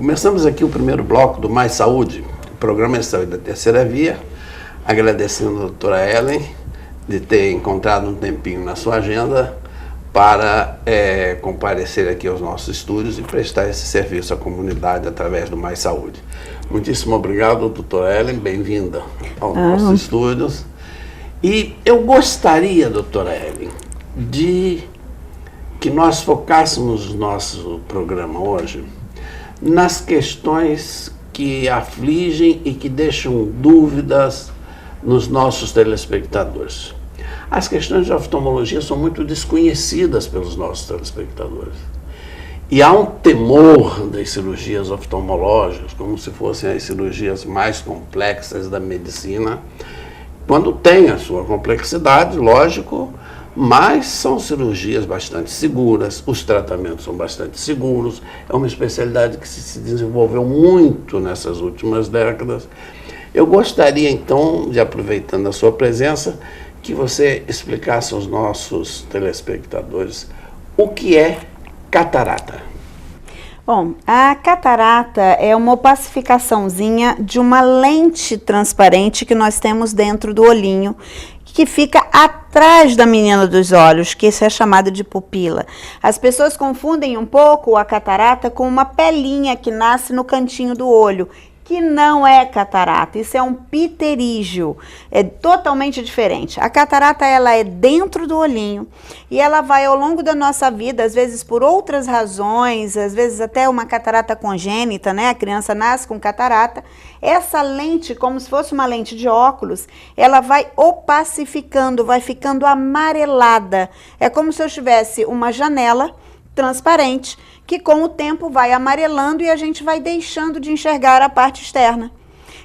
Começamos aqui o primeiro bloco do Mais Saúde, o programa de saúde da Terceira Via, agradecendo a doutora Ellen de ter encontrado um tempinho na sua agenda para comparecer aqui aos nossos estúdios e prestar esse serviço à comunidade através do Mais Saúde. Muitíssimo obrigado, doutora Ellen, bem-vinda aos nossos estúdios. E eu gostaria, doutora Ellen, de que nós focássemos nosso programa hoje nas questões que afligem e que deixam dúvidas nos nossos telespectadores. As questões de oftalmologia são muito desconhecidas pelos nossos telespectadores. E há um temor das cirurgias oftalmológicas, como se fossem as cirurgias mais complexas da medicina, quando tem a sua complexidade, lógico, mas são cirurgias bastante seguras, os tratamentos são bastante seguros, é uma especialidade que se desenvolveu muito nessas últimas décadas. Eu gostaria, então, de aproveitando a sua presença, que você explicasse aos nossos telespectadores o que é catarata. Bom, a catarata é uma opacificaçãozinha de uma lente transparente que nós temos dentro do olhinho, que fica atrás da menina dos olhos, que isso é chamado de pupila. As pessoas confundem um pouco a catarata com uma pelinha que nasce no cantinho do olho, que não é catarata, isso é um pterígio, é totalmente diferente. A catarata, ela é dentro do olhinho e ela vai ao longo da nossa vida, às vezes por outras razões, às vezes até uma catarata congênita, né? A criança nasce com catarata. Essa lente, como se fosse uma lente de óculos, ela vai opacificando, vai ficando amarelada. É como se eu tivesse uma janela transparente, que com o tempo vai amarelando e a gente vai deixando de enxergar a parte externa.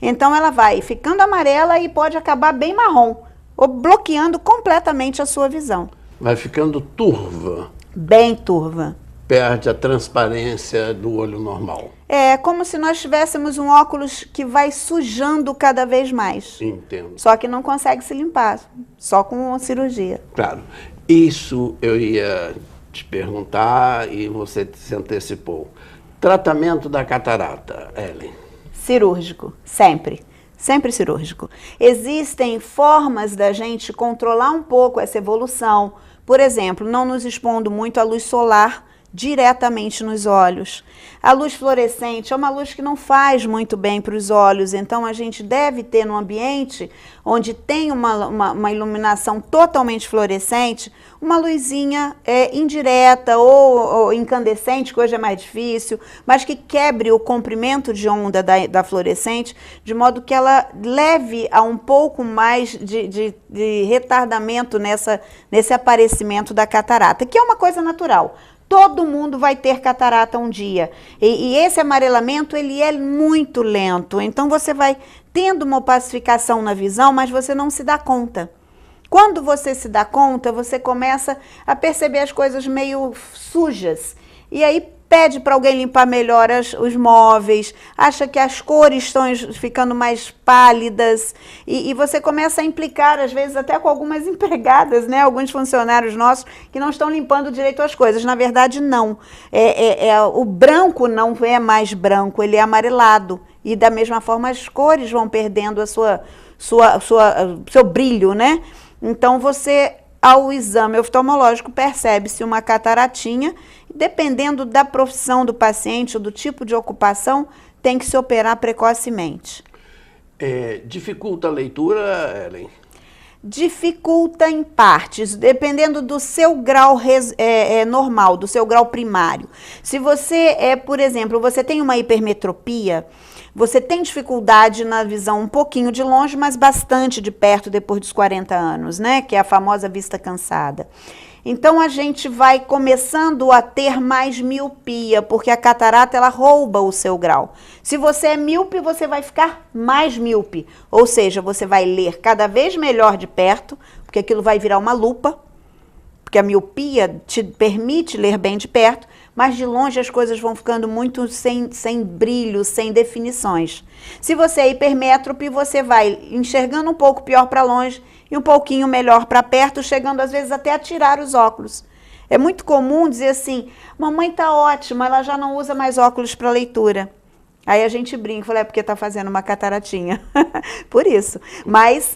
Então ela vai ficando amarela e pode acabar bem marrom, ou bloqueando completamente a sua visão. Vai ficando turva. Bem turva. Perde a transparência do olho normal. É como se nós tivéssemos um óculos que vai sujando cada vez mais. Entendo. Só que não consegue se limpar, só com a cirurgia. Claro. Isso eu ia te perguntar e você se antecipou. Tratamento da catarata, Ellen? Cirúrgico, sempre. Sempre cirúrgico. Existem formas da gente controlar um pouco essa evolução. Por exemplo, não nos expondo muito à luz solar diretamente nos olhos. A luz fluorescente é uma luz que não faz muito bem para os olhos, então a gente deve ter num ambiente onde tem uma iluminação totalmente fluorescente, uma luzinha indireta ou incandescente, que hoje é mais difícil, mas que quebre o comprimento de onda da fluorescente, de modo que ela leve a um pouco mais de retardamento nesse aparecimento da catarata, que é uma coisa natural. Todo mundo vai ter catarata um dia. E esse amarelamento, ele é muito lento. Então, você vai tendo uma opacificação na visão, mas você não se dá conta. Quando você se dá conta, você começa a perceber as coisas meio sujas. E aí, pede para alguém limpar melhor os móveis, acha que as cores estão ficando mais pálidas e você começa a implicar, às vezes, até com algumas empregadas, né? Alguns funcionários nossos que não estão limpando direito as coisas. Na verdade, não. O branco não é mais branco, ele é amarelado. E da mesma forma, as cores vão perdendo a seu brilho, né? Então, você, ao exame oftalmológico, percebe-se uma cataratinha. Dependendo da profissão do paciente ou do tipo de ocupação, tem que se operar precocemente. Dificulta a leitura, Ellen? Dificulta em partes, dependendo do seu grau normal, do seu grau primário. Se você, por exemplo, você tem uma hipermetropia, você tem dificuldade na visão um pouquinho de longe, mas bastante de perto depois dos 40 anos, né? Que é a famosa vista cansada. Então, a gente vai começando a ter mais miopia, porque a catarata, ela rouba o seu grau. Se você é míope, você vai ficar mais míope, ou seja, você vai ler cada vez melhor de perto, porque aquilo vai virar uma lupa, porque a miopia te permite ler bem de perto, mas de longe as coisas vão ficando muito sem brilho, sem definições. Se você é hipermétrope, você vai enxergando um pouco pior para longe e um pouquinho melhor para perto, chegando às vezes até a tirar os óculos. É muito comum dizer assim, mamãe está ótima, ela já não usa mais óculos para leitura. Aí a gente brinca, fala, é porque está fazendo uma cataratinha. Por isso. Mas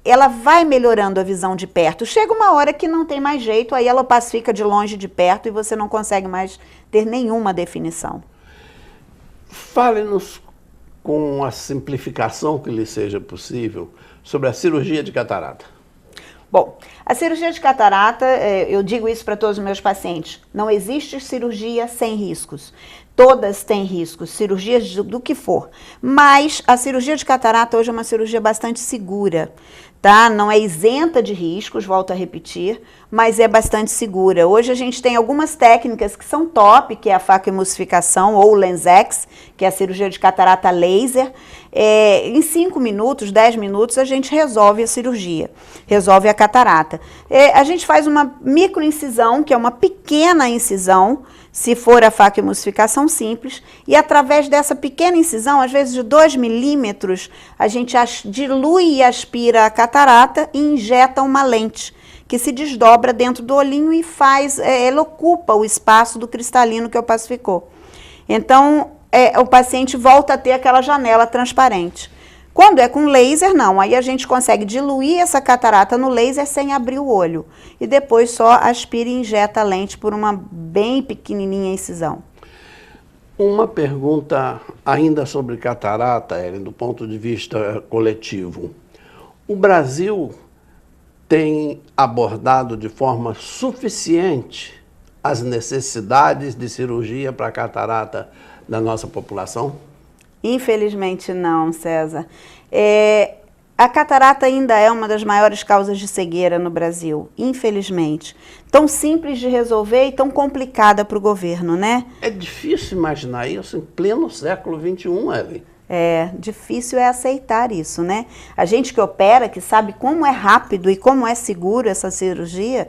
ela vai melhorando a visão de perto. Chega uma hora que não tem mais jeito, aí ela pacifica de longe, de perto, e você não consegue mais ter nenhuma definição. Fale-nos com a simplificação que lhe seja possível sobre a cirurgia de catarata. Bom, a cirurgia de catarata, eu digo isso para todos os meus pacientes, não existe cirurgia sem riscos. Todas têm riscos, cirurgias do que for. Mas a cirurgia de catarata hoje é uma cirurgia bastante segura, tá? Não é isenta de riscos, volto a repetir, mas é bastante segura. Hoje a gente tem algumas técnicas que são top, que é a facoemulsificação ou o LenSx, que é a cirurgia de catarata laser. Em 5 minutos, 10 minutos, a gente resolve a cirurgia, resolve a catarata. A gente faz uma microincisão, que é uma pequena incisão, se for a facoemulsificação simples, e através dessa pequena incisão, às vezes de 2 milímetros, a gente dilui e aspira a catarata e injeta uma lente, que se desdobra dentro do olhinho e ela ocupa o espaço do cristalino que opacificou. Então, o paciente volta a ter aquela janela transparente. Quando é com laser, não. Aí a gente consegue diluir essa catarata no laser sem abrir o olho. E depois só aspira e injeta a lente por uma bem pequenininha incisão. Uma pergunta ainda sobre catarata, Ellen, do ponto de vista coletivo. O Brasil tem abordado de forma suficiente as necessidades de cirurgia para catarata da nossa população? Infelizmente não, César. A catarata ainda é uma das maiores causas de cegueira no Brasil, infelizmente. Tão simples de resolver e tão complicada para o governo, né? É difícil imaginar isso em pleno século XXI, Ellen. Difícil é aceitar isso, né? A gente que opera, que sabe como é rápido e como é seguro essa cirurgia,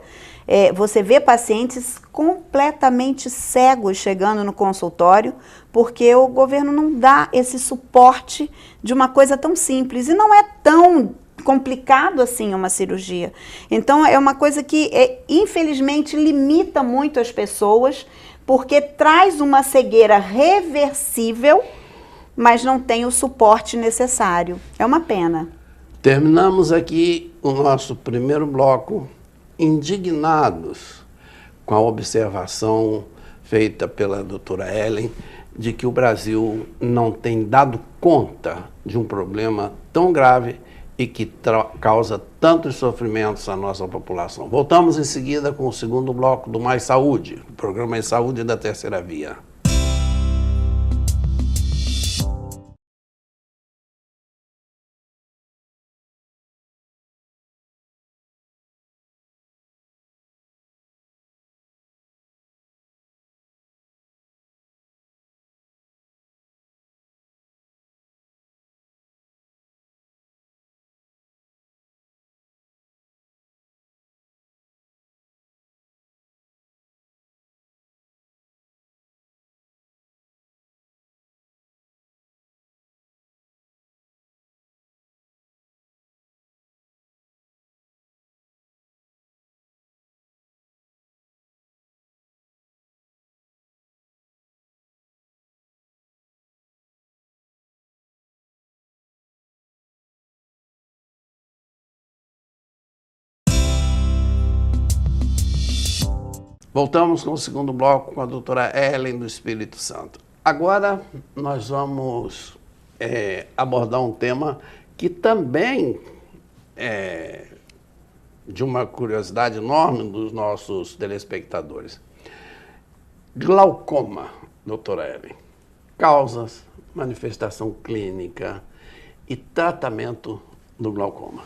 você vê pacientes completamente cegos chegando no consultório, porque o governo não dá esse suporte de uma coisa tão simples. E não é tão complicado assim uma cirurgia. Então, é uma coisa que, infelizmente, limita muito as pessoas, porque traz uma cegueira reversível, mas não tem o suporte necessário. É uma pena. Terminamos aqui o nosso primeiro bloco indignados com a observação feita pela doutora Ellen de que o Brasil não tem dado conta de um problema tão grave e que causa tantos sofrimentos à nossa população. Voltamos em seguida com o segundo bloco do Mais Saúde, o programa Mais Saúde da Terceira Via. Voltamos com o segundo bloco com a doutora Ellen do Espírito Santo. Agora nós vamos abordar um tema que também é de uma curiosidade enorme dos nossos telespectadores. Glaucoma, doutora Ellen. Causas, manifestação clínica e tratamento do glaucoma.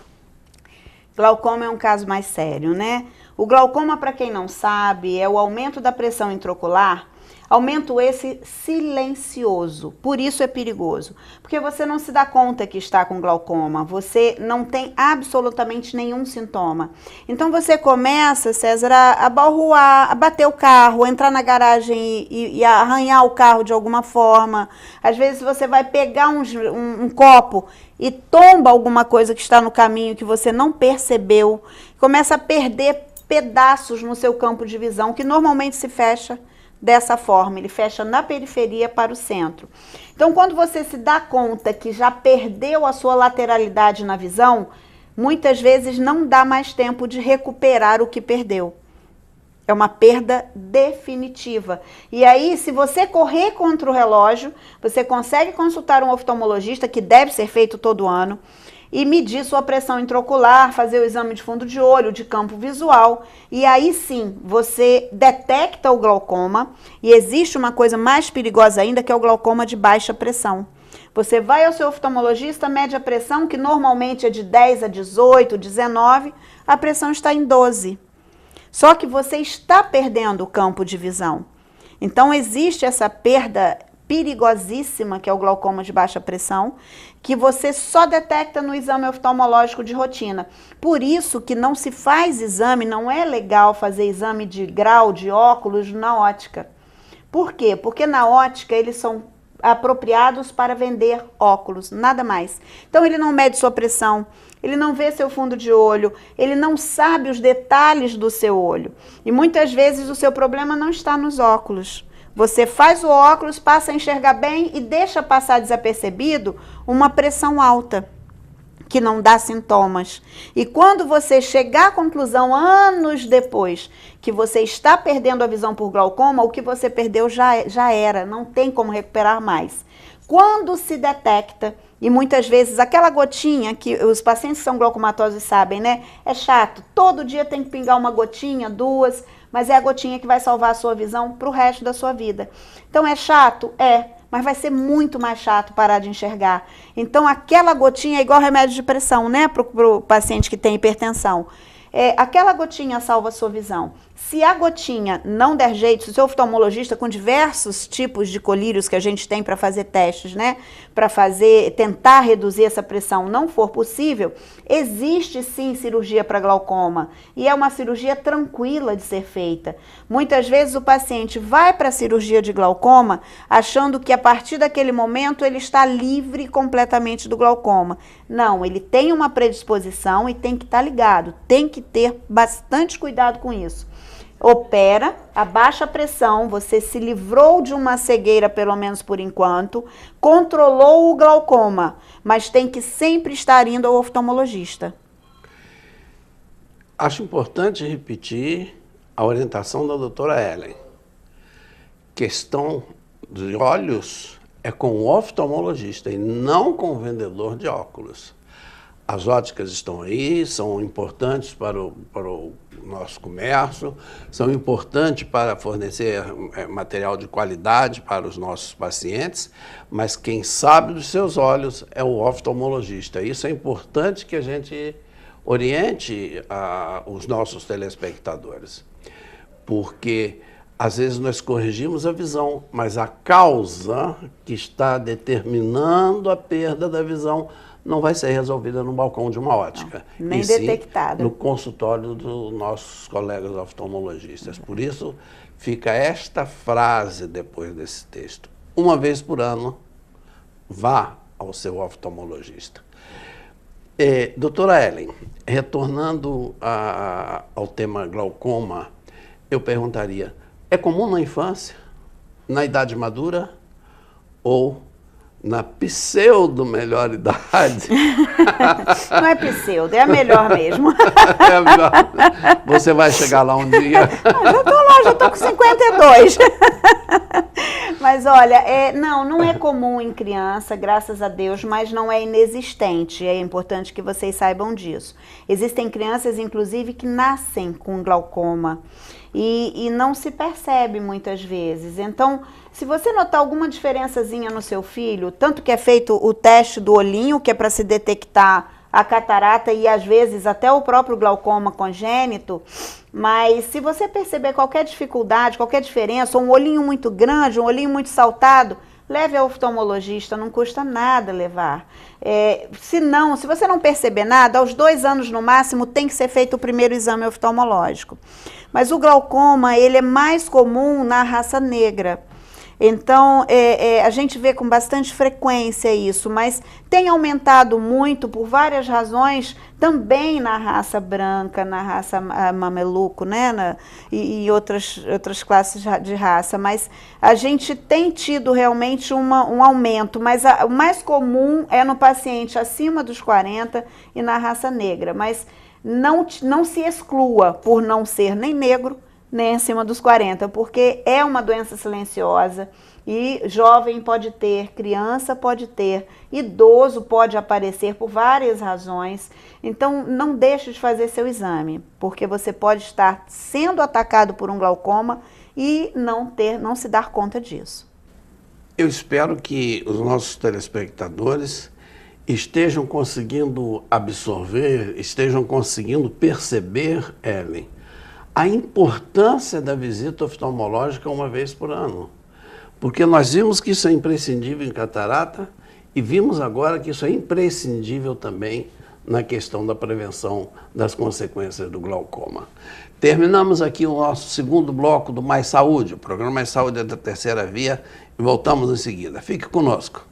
Glaucoma é um caso mais sério, né? O glaucoma, para quem não sabe, é o aumento da pressão intraocular, aumento esse silencioso, por isso é perigoso, porque você não se dá conta que está com glaucoma, você não tem absolutamente nenhum sintoma. Então você começa, César, a balroar, a bater o carro, a entrar na garagem e arranhar o carro de alguma forma. Às vezes você vai pegar um copo e tomba alguma coisa que está no caminho que você não percebeu, começa a perder pedaços no seu campo de visão, que normalmente se fecha dessa forma, ele fecha na periferia para o centro. Então, quando você se dá conta que já perdeu a sua lateralidade na visão, muitas vezes não dá mais tempo de recuperar o que perdeu. É uma perda definitiva. E aí, se você correr contra o relógio, você consegue consultar um oftalmologista, que deve ser feito todo ano, e medir sua pressão intraocular, fazer o exame de fundo de olho, de campo visual, e aí sim, você detecta o glaucoma, e existe uma coisa mais perigosa ainda, que é o glaucoma de baixa pressão. Você vai ao seu oftalmologista, mede a pressão, que normalmente é de 10 a 18, 19, a pressão está em 12. Só que você está perdendo o campo de visão. Então, existe essa perda perigosíssima, que é o glaucoma de baixa pressão, que você só detecta no exame oftalmológico de rotina. Por isso que não se faz exame, não é legal fazer exame de grau de óculos na ótica. Por quê? Porque na ótica eles são apropriados para vender óculos, nada mais. Então, ele não mede sua pressão, ele não vê seu fundo de olho, ele não sabe os detalhes do seu olho. E muitas vezes o seu problema não está nos óculos. Você faz o óculos, passa a enxergar bem e deixa passar desapercebido uma pressão alta, que não dá sintomas. E quando você chegar à conclusão, anos depois, que você está perdendo a visão por glaucoma, o que você perdeu já era, não tem como recuperar mais. Quando se detecta, e muitas vezes aquela gotinha, que os pacientes que são glaucomatosos sabem, né? É chato, todo dia tem que pingar uma gotinha, 2, mas é a gotinha que vai salvar a sua visão para o resto da sua vida. Então é chato? É. Mas vai ser muito mais chato parar de enxergar. Então, aquela gotinha é igual remédio de pressão, né? Para o paciente que tem hipertensão. Aquela gotinha salva a sua visão. Se a gotinha não der jeito, se o seu oftalmologista, com diversos tipos de colírios que a gente tem para fazer testes, né? Para tentar reduzir essa pressão, não for possível, existe sim cirurgia para glaucoma. E é uma cirurgia tranquila de ser feita. Muitas vezes o paciente vai para a cirurgia de glaucoma achando que a partir daquele momento ele está livre completamente do glaucoma. Não, ele tem uma predisposição e tem que estar ligado, tem que ter bastante cuidado com isso. Opera, abaixa a pressão, você se livrou de uma cegueira, pelo menos por enquanto, controlou o glaucoma, mas tem que sempre estar indo ao oftalmologista. Acho importante repetir a orientação da doutora Ellen. Questão de olhos é com o oftalmologista e não com o vendedor de óculos. As óticas estão aí, são importantes para o nosso comércio, são importantes para fornecer material de qualidade para os nossos pacientes, mas quem sabe dos seus olhos é o oftalmologista. Isso é importante que a gente oriente os nossos telespectadores, porque às vezes nós corrigimos a visão, mas a causa que está determinando a perda da visão não vai ser resolvida no balcão de uma ótica. Não, nem detectada. No consultório dos nossos colegas oftalmologistas. Por isso, fica esta frase depois desse texto. Uma vez por ano, vá ao seu oftalmologista. Doutora Ellen, retornando ao tema glaucoma, eu perguntaria, é comum na infância, na idade madura ou na pseudo melhor idade? Não é pseudo, é a melhor mesmo. É a melhor. Você vai chegar lá um dia? Já estou com 52. Mas olha, não é comum em criança, graças a Deus, mas não é inexistente. É importante que vocês saibam disso. Existem crianças, inclusive, que nascem com glaucoma e não se percebe muitas vezes. Então, se você notar alguma diferençazinha no seu filho, tanto que é feito o teste do olhinho, que é para se detectar a catarata e às vezes até o próprio glaucoma congênito, mas se você perceber qualquer dificuldade, qualquer diferença, um olhinho muito grande, um olhinho muito saltado, leve ao oftalmologista, não custa nada levar. Se você não perceber nada, aos 2 anos no máximo tem que ser feito o primeiro exame oftalmológico. Mas o glaucoma, ele é mais comum na raça negra. Então, a gente vê com bastante frequência isso, mas tem aumentado muito por várias razões, também na raça branca, na raça mameluco, né? E outras classes de raça, mas a gente tem tido realmente um aumento, mas o mais comum é no paciente acima dos 40 e na raça negra, mas não se exclua por não ser nem negro, nem acima dos 40, porque é uma doença silenciosa e jovem pode ter, criança pode ter, idoso pode aparecer por várias razões. Então, não deixe de fazer seu exame, porque você pode estar sendo atacado por um glaucoma e não se dar conta disso. Eu espero que os nossos telespectadores estejam conseguindo absorver, estejam conseguindo perceber, Ellen, a importância da visita oftalmológica uma vez por ano. Porque nós vimos que isso é imprescindível em catarata e vimos agora que isso é imprescindível também na questão da prevenção das consequências do glaucoma. Terminamos aqui o nosso segundo bloco do Mais Saúde. O programa Mais Saúde é da Terceira Via e voltamos em seguida. Fique conosco.